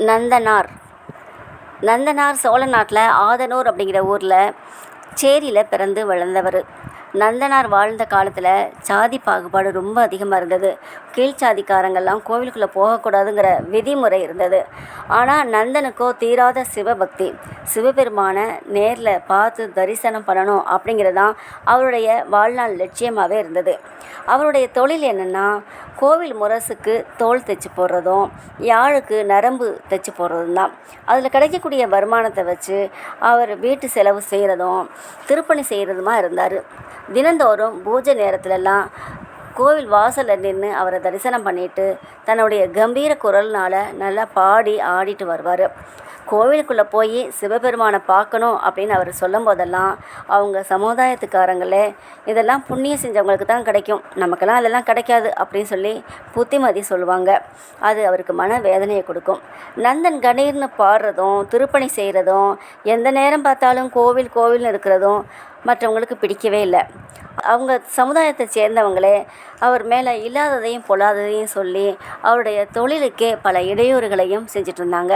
நந்தனார். நந்தனார் சோழ நாட்டில் ஆதனூர் அப்படிங்கிற ஊரில் சேரியில் பிறந்து வளர்ந்தவர். நந்தனார் வாழ்ந்த காலத்தில் சாதி பாகுபாடு ரொம்ப அதிகமாக இருந்தது. கீழ்ச்சாதிக்காரங்கள்லாம் கோவிலுக்குள்ளே போகக்கூடாதுங்கிற விதிமுறை இருந்தது. ஆனால் நந்தனுக்கோ தீராத சிவபக்தி. சிவபெருமானை நேரில் பார்த்து தரிசனம் பண்ணணும் அப்படிங்கிறது தான் அவருடைய வாழ்நாள் லட்சியமாகவே இருந்தது. அவருடைய தொழில் என்னென்னா, கோவில் முரசுக்கு தோல் தைச்சி போடுறதும் யாழுக்கு நரம்பு தைச்சி போடுறதும் தான். அதில் கிடைக்கக்கூடிய வருமானத்தை வச்சு அவர் வீட்டு செலவு செய்கிறதும் திருப்பணி செய்கிறதுமா இருந்தார். தினந்தோறும் பூஜை நேரத்துலலாம் கோவில் வாசலில் நின்று அவரை தரிசனம் பண்ணிட்டு தன்னுடைய கம்பீர குரல்னால் நல்லா பாடி ஆடிட்டு வருவார். கோவிலுக்குள்ளே போய் சிவபெருமானை பார்க்கணும் அப்படின்னு அவர் சொல்லும் போதெல்லாம் அவங்க சமுதாயத்துக்காரங்களே, இதெல்லாம் புண்ணியம் செஞ்சவங்களுக்கு தான் கிடைக்கும், நமக்கெல்லாம் அதெல்லாம் கிடைக்காது அப்படின்னு சொல்லி புத்திமதி சொல்லுவாங்க. அது அவருக்கு மன வேதனையை கொடுக்கும். நந்தன் கணீர்னு பாடுறதும் திருப்பணி செய்கிறதும் எந்த நேரம் பார்த்தாலும் கோவில் கோவில்னு இருக்கிறதும் மற்றவங்களுக்கு பிடிக்கவே இல்லை. அவங்க சமுதாயத்தை சேர்ந்தவங்களே அவர் மேலே இல்லாததையும் பொல்லாததையும் சொல்லி அவருடைய தொழிலுக்கே பல இடையூறுகளையும் செஞ்சிட்டு இருந்தாங்க.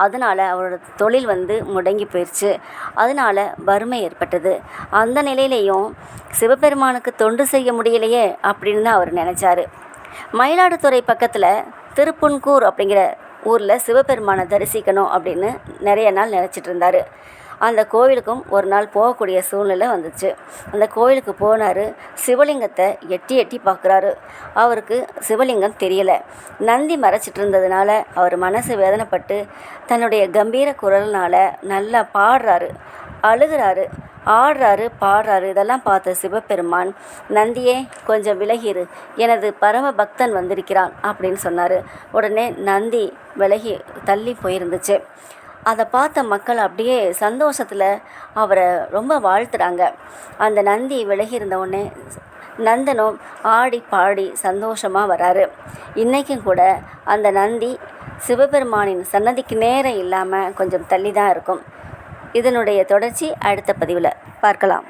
அதனால் அவரோட தொழில் முடங்கி போயிடுச்சு. அதனால் வறுமை ஏற்பட்டது. அந்த நிலையிலையும் சிவபெருமானுக்கு தொண்டு செய்ய முடியலையே அப்படின்னு தான் அவர் நினச்சார். மயிலாடுதுறை பக்கத்தில் திருப்புன்கூர் அப்படிங்கிற ஊரில் சிவபெருமானை தரிசிக்கணும் அப்படின்னு நிறைய நாள் நினச்சிட்டு இருந்தார். அந்த கோவிலுக்கும் ஒரு நாள் போகக்கூடிய சூழ்நிலை வந்துச்சு. அந்த கோவிலுக்கு போனார். சிவலிங்கத்தை எட்டி எட்டி பார்க்குறாரு. அவருக்கு சிவலிங்கம் தெரியலை. நந்தி மறைச்சிட்டு இருந்ததுனால அவர் மனசு வேதனைப்பட்டு தன்னுடைய கம்பீர குரல்னால் நல்லா பாடுறாரு, அழுகிறாரு, ஆடுறாரு, பாடுறாரு. இதெல்லாம் பார்த்த சிவபெருமான், நந்தியே கொஞ்சம் விலகிரு, எனது பரம பக்தன் வந்திருக்கிறான் அப்படின்னு சொன்னார். உடனே நந்தி விலகி தள்ளி போயிருந்துச்சு. அதை பார்த்த மக்கள் அப்படியே சந்தோஷத்தில் அவரை ரொம்ப வாழ்த்துறாங்க. அந்த நந்தி விலகி இருந்தவுடனே நந்தனும் ஆடி பாடி சந்தோஷமாக வராரு. இன்றைக்கும் கூட அந்த நந்தி சிவபெருமானின் சன்னதிக்கு நேரம் இல்லாமல் கொஞ்சம் தள்ளி தான் இருக்கும். இதனுடைய தொடர்ச்சி அடுத்த பதிவில் பார்க்கலாம்.